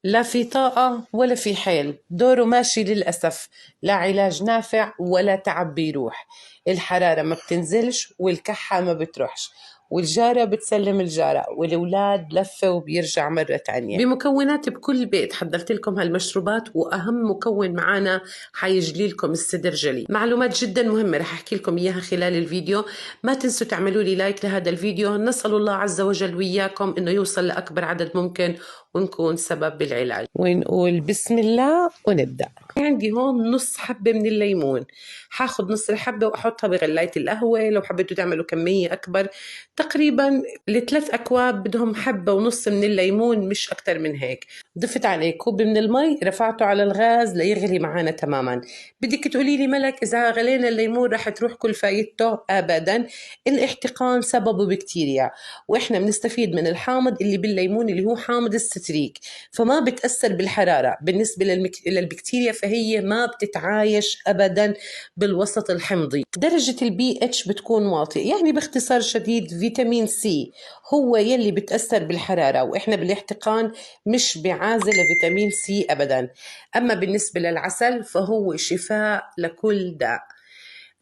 لا في طاقة ولا في حيل، دوره ماشي للأسف، لا علاج نافع ولا تعب بيروح. الحرارة ما بتنزلش والكحة ما بتروحش، والجارة بتسلم الجارة، والأولاد لفة وبيرجع مرة تانية. بمكونات بكل بيت حضرت لكم هالمشروبات، وأهم مكون معانا حيجلي لكم السدرجلي. معلومات جدا مهمة رح أحكي لكم إياها خلال الفيديو. ما تنسوا تعملوا لي لايك لهذا الفيديو. نسأل الله عز وجل وإياكم إنه يوصل لأكبر عدد ممكن ونكون سبب بالعلاج. ونقول بسم الله ونبدأ. عندي هون نص حبة من الليمون، حاخد نص الحبة وأحطها بغلاية القهوة. لو حبيتوا تعملوا كمية أكبر، تقريبا ل3 أكواب بدهم حبة ونص من الليمون، مش أكتر من هيك. ضفت عليه كوب من المي، رفعته على الغاز ليغلي معانا تماما. بدك تقولي لي ملك إذا غلينا الليمون رح تروح كل فايدته؟ أبدا، الاحتقان سببه بكتيريا، وإحنا بنستفيد من الحامض اللي بالليمون اللي هو حامض الستريك، فما بتأثر بالحرارة. بالنسبة للبكتيريا فهي ما بتتعايش أبدا بالوسط الحمضي. درجة البي اتش بتكون واطئة، يعني باختصار شديد فيتامين سي هو يلي بتأثر بالحرارة، وإحنا بالاحتقان مش بعازل لفيتامين سي أبدا. أما بالنسبة للعسل فهو شفاء لكل داء.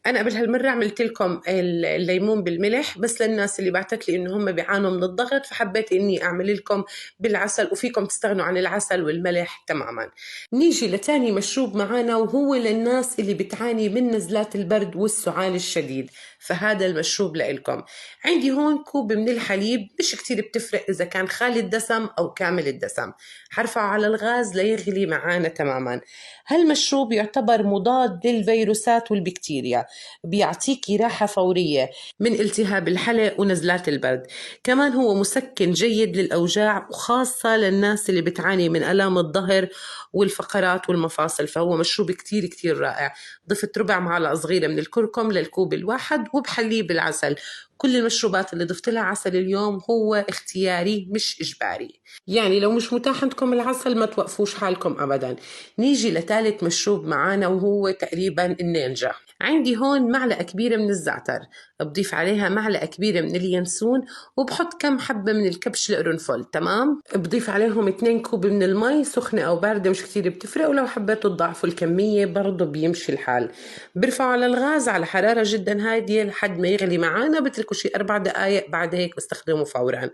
أنا قبل هالمرة عملت لكم الليمون بالملح بس للناس اللي بعتت لي إنه هم بيعانوا من الضغط، فحبيت إني أعمل لكم بالعسل، وفيكم تستغنوا عن العسل والملح تماما. نيجي لتاني مشروب معانا، وهو للناس اللي بتعاني من نزلات البرد والسعال الشديد، فهذا المشروب لإلكم. عندي هون كوب من الحليب، مش كتير بتفرق إذا كان خالي الدسم أو كامل الدسم. حرفعه على الغاز ليغلي معانا تماما. هالمشروب يعتبر مضاد للفيروسات والبكتيريا، بيعطيكي راحة فورية من التهاب الحلق ونزلات البرد. كمان هو مسكن جيد للأوجاع، وخاصة للناس اللي بتعاني من آلام الظهر والفقرات والمفاصل، فهو مشروب كتير كتير رائع. ضفت ربع معلقة صغيرة من الكركم للكوب الواحد، وبحليه بالعسل. كل المشروبات اللي ضفت لها عسل اليوم هو اختياري مش إجباري، يعني لو مش متاح عندكم العسل ما توقفوش حالكم أبدا. نيجي لثالث مشروب معانا، وهو تقريبا النينجا. عندي هون معلقة كبيرة من الزعتر، بضيف عليها معلقة كبيرة من اليانسون، وبحط كم حبة من الكبش القرنفل. تمام، بضيف عليهم 2 كوب من المي، سخنة أو باردة مش كتير بتفرق، ولو حبيتوا تضعفوا الكمية برضو بيمشي الحال. برفعه على الغاز على حرارة جدا هادية لحد ما يغلي معانا، بتركوا شي 4 دقايق، بعد هيك بستخدمه فورا.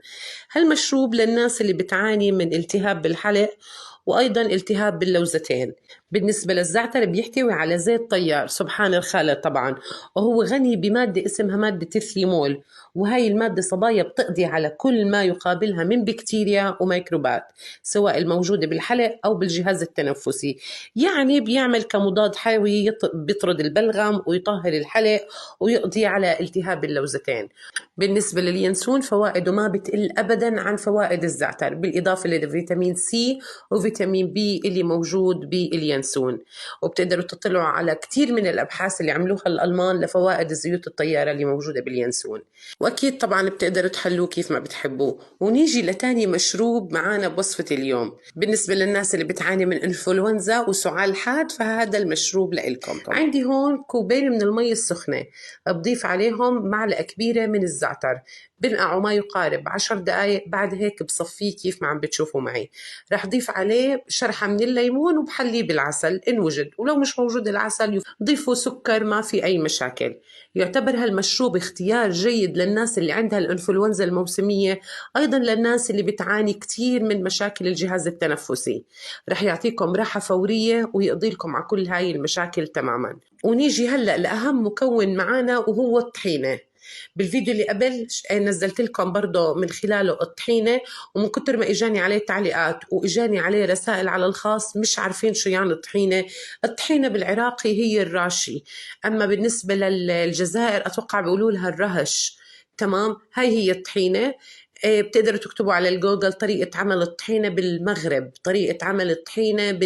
هالمشروب للناس اللي بتعاني من التهاب بالحلق، وأيضا التهاب باللوزتين. بالنسبة للزعتر بيحتوي على زيت طيار سبحان الخالق طبعا، وهو غني بمادة اسمها مادة الثيمول، وهي المادة صبايا بتقضي على كل ما يقابلها من بكتيريا وميكروبات، سواء الموجودة بالحلق أو بالجهاز التنفسي. يعني بيعمل كمضاد حيوي، بيطرد البلغم ويطهر الحلق ويقضي على التهاب اللوزتين. بالنسبة لليانسون فوائده ما بتقل أبدا عن فوائد الزعتر، بالإضافة لفيتامين سي وفيتامين بي اللي موجود باليانسون. وبتقدروا تطلعوا على كتير من الأبحاث اللي عملوها الألمان لفوائد الزيوت الطيارة اللي موجودة باليانسون. وأكيد طبعا بتقدروا تحلوه كيف ما بتحبوه. ونيجي لتاني مشروب معانا بوصفة اليوم. بالنسبة للناس اللي بتعاني من إنفلونزا وسعال حاد فهذا المشروب لإلكم. عندي هون كوبين من المي السخنة، بضيف عليهم معلقة كبيرة من الزعتر، بنقعه ما يقارب 10 دقايق، بعد هيك بصفيه كيف ما عم بتشوفوا معي. رح ضيف عليه شرحة من الليمون وبحليه بالعسل إن وجد، ولو مش موجود العسل ضيفوا سكر، ما في أي مشاكل. يعتبر هالمشروب اختيار جيد للناس اللي عندها الإنفلونزا الموسمية، أيضا للناس اللي بتعاني كتير من مشاكل الجهاز التنفسي. رح يعطيكم راحة فورية ويقضي لكم على كل هاي المشاكل تماما. ونيجي هلأ لأهم مكون معانا، وهو الطحينة. بالفيديو اللي قبل نزلت لكم برضه من خلاله الطحينة، ومن كتر ما اجاني عليه تعليقات واجاني عليه رسائل على الخاص مش عارفين شو يعني الطحينة. الطحينة بالعراقي هي الراشي، اما بالنسبة للجزائر اتوقع بيقولوا لها الرهش. تمام، هي الطحينة. بتقدروا تكتبوا على الجوجل طريقة عمل الطحينة بالمغرب، طريقة عمل الطحينة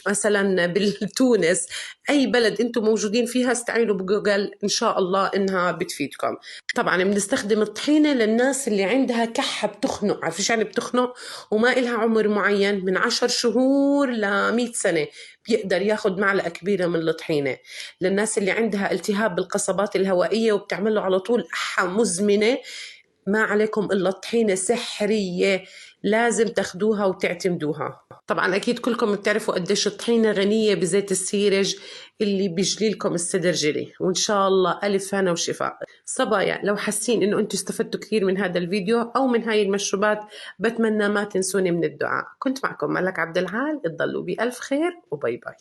مثلا بالتونس، أي بلد أنتم موجودين فيها استعينوا بجوجل إن شاء الله إنها بتفيدكم. طبعا بنستخدم الطحينة للناس اللي عندها كحة بتخنق، عارفين يعني بتخنق وما إلها عمر معين، من 10 شهور ل100 سنة بيقدر ياخد معلقة كبيرة من الطحينة. للناس اللي عندها التهاب بالقصبات الهوائية وبتعمل له على طول أحة مزمنة، ما عليكم إلا الطحينة سحرية، لازم تاخدوها وتعتمدوها. طبعا أكيد كلكم بتعرفوا قديش الطحينة غنية بزيت السيرج اللي بيجلي لكم السدرجلي، وإن شاء الله ألف هنا وشفاء. صبايا لو حاسين إنه أنتوا استفدتوا كثير من هذا الفيديو أو من هاي المشروبات، بتمنى ما تنسوني من الدعاء. كنت معكم ملك عبد العال، اتضلوا بألف خير وباي باي.